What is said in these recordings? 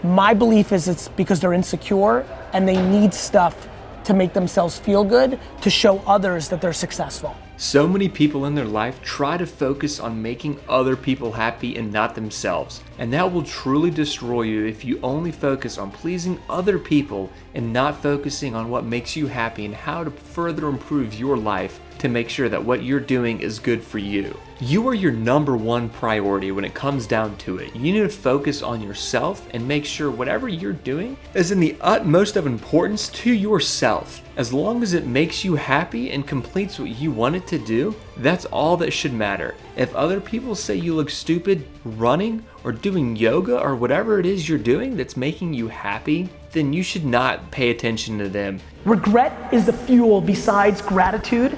My belief is it's because they're insecure and they need stuff to make themselves feel good, to show others that they're successful. So many people in their life try to focus on making other people happy and not themselves. And that will truly destroy you if you only focus on pleasing other people and not focusing on what makes you happy and how to further improve your life to make sure that what you're doing is good for you. You are your number one priority when it comes down to it. You need to focus on yourself and make sure whatever you're doing is in the utmost of importance to yourself. As long as it makes you happy and completes what you want it to do, that's all that should matter. If other people say you look stupid running or doing yoga or whatever it is you're doing that's making you happy, then you should not pay attention to them. Regret is the fuel besides gratitude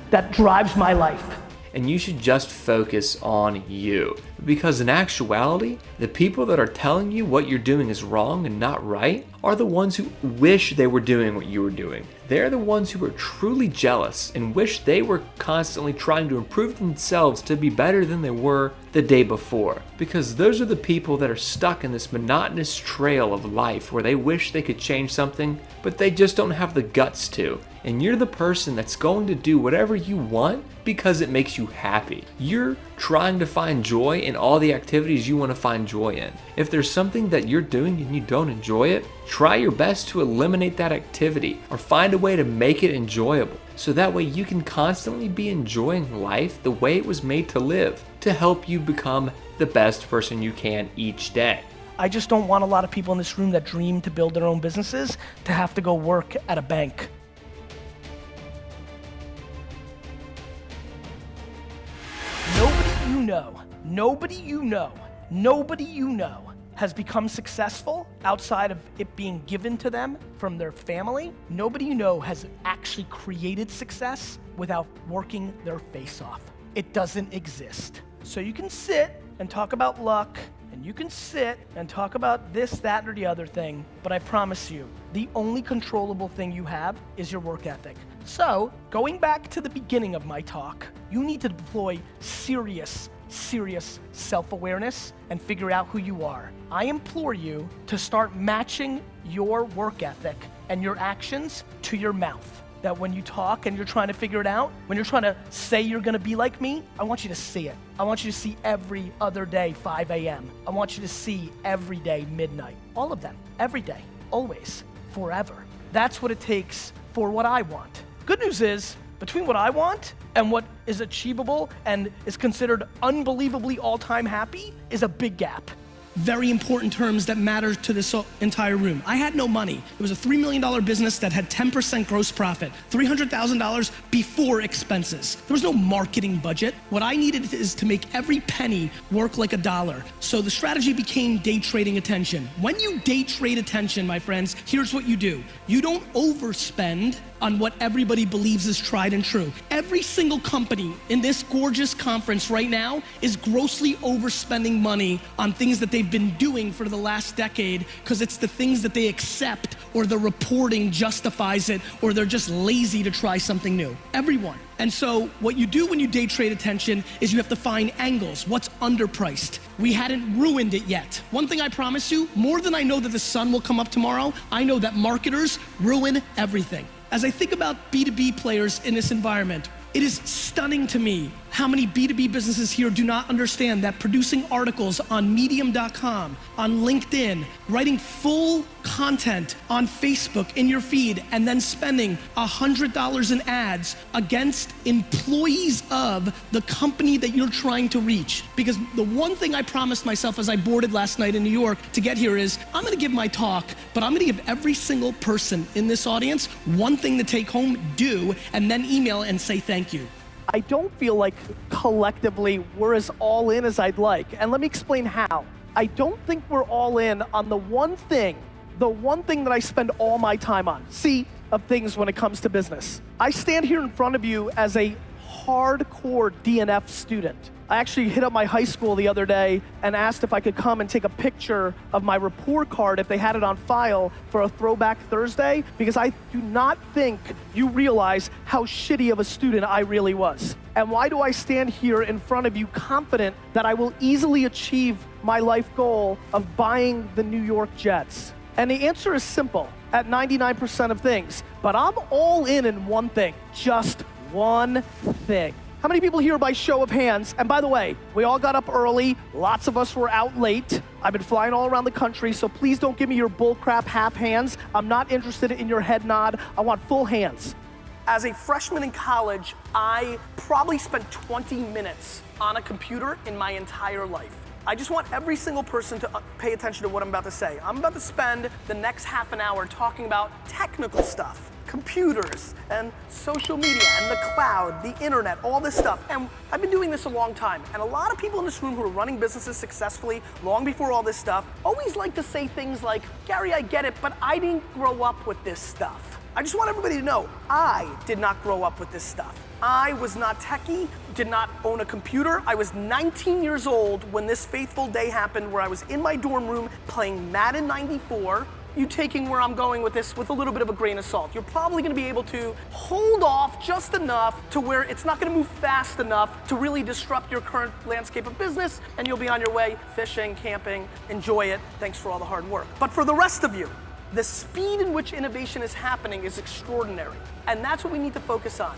that drives my life. And you should just focus on you. Because in actuality, the people that are telling you what you're doing is wrong and not right are the ones who wish they were doing what you were doing. They're the ones who are truly jealous and wish they were constantly trying to improve themselves to be better than they were the day before. Because those are the people that are stuck in this monotonous trail of life where they wish they could change something, but they just don't have the guts to. And you're the person that's going to do whatever you want because it makes you happy. You're trying to find joy in all the activities you want to find joy in. If there's something that you're doing and you don't enjoy it, try your best to eliminate that activity or find a way to make it enjoyable. So that way you can constantly be enjoying life the way it was made to live, to help you become the best person you can each day. I just don't want a lot of people in this room that dream to build their own businesses to have to go work at a bank. Nobody you know has become successful outside of it being given to them from their family. Nobody you know has actually created success without working their face off. It doesn't exist. So you can sit and talk about luck, and you can sit and talk about this, that, or the other thing, but I promise you, the only controllable thing you have is your work ethic. So, going back to the beginning of my talk, you need to deploy serious self-awareness and figure out who you are. I implore you to start matching your work ethic and your actions to your mouth. That when you talk and you're trying to figure it out, when you're trying to say you're gonna be like me, I want you to see it. I want you to see every other day, 5 a.m. I want you to see every day, midnight. All of them, every day, always, forever. That's what it takes for what I want. Good news is, between what I want and what is achievable and is considered unbelievably all-time happy is a big gap. Very important terms that matter to this entire room. I had no money. It was a $3 million business that had 10% gross profit, $300,000 before expenses. There was no marketing budget. What I needed is to make every penny work like a dollar. So the strategy became day trading attention. When you day trade attention, my friends, here's what you do. You don't overspend on what everybody believes is tried and true. Every single company in this gorgeous conference right now is grossly overspending money on things that they've been doing for the last decade because it's the things that they accept or the reporting justifies it or they're just lazy to try something new. Everyone. And so what you do when you day trade attention is you have to find angles. What's underpriced? We hadn't ruined it yet. One thing I promise you, more than I know that the sun will come up tomorrow, I know that marketers ruin everything. As I think about B2B players in this environment, it is stunning to me how many B2B businesses here do not understand that producing articles on medium.com, on LinkedIn, writing full content on Facebook in your feed, and then spending $100 in ads against employees of the company that you're trying to reach. Because the one thing I promised myself as I boarded last night in New York to get here is, I'm gonna give my talk, but I'm gonna give every single person in this audience one thing to take home, do, and then email and say thank you. I don't feel like collectively we're as all in as I'd like. And let me explain how. I don't think we're all in on the one thing that I spend all my time on. See, of things when it comes to business. I stand here in front of you as a hardcore DNF student. I actually hit up my high school the other day and asked if I could come and take a picture of my report card if they had it on file for a Throwback Thursday, because I do not think you realize how shitty of a student I really was. And why do I stand here in front of you confident that I will easily achieve my life goal of buying the New York Jets? And the answer is simple at 99% of things, but I'm all in one thing, just one thing. How many people here by show of hands? And by the way, we all got up early. Lots of us were out late. I've been flying all around the country, so please don't give me your bullcrap half hands. I'm not interested in your head nod. I want full hands. As a freshman in college, I probably spent 20 minutes on a computer in my entire life. I just want every single person to pay attention to what I'm about to say. I'm about to spend the next half an hour talking about technical stuff, computers and social media and the cloud, the internet, all this stuff. And I've been doing this a long time. And a lot of people in this room who are running businesses successfully long before all this stuff always like to say things like, Gary, I get it, but I didn't grow up with this stuff. I just want everybody to know, I did not grow up with this stuff. I was not techie, did not own a computer. I was 19 years old when this fateful day happened where I was in my dorm room playing Madden 94. You taking where I'm going with this with a little bit of a grain of salt. You're probably gonna be able to hold off just enough to where it's not gonna move fast enough to really disrupt your current landscape of business, and you'll be on your way fishing, camping, enjoy it. Thanks for all the hard work. But for the rest of you, the speed in which innovation is happening is extraordinary, and that's what we need to focus on.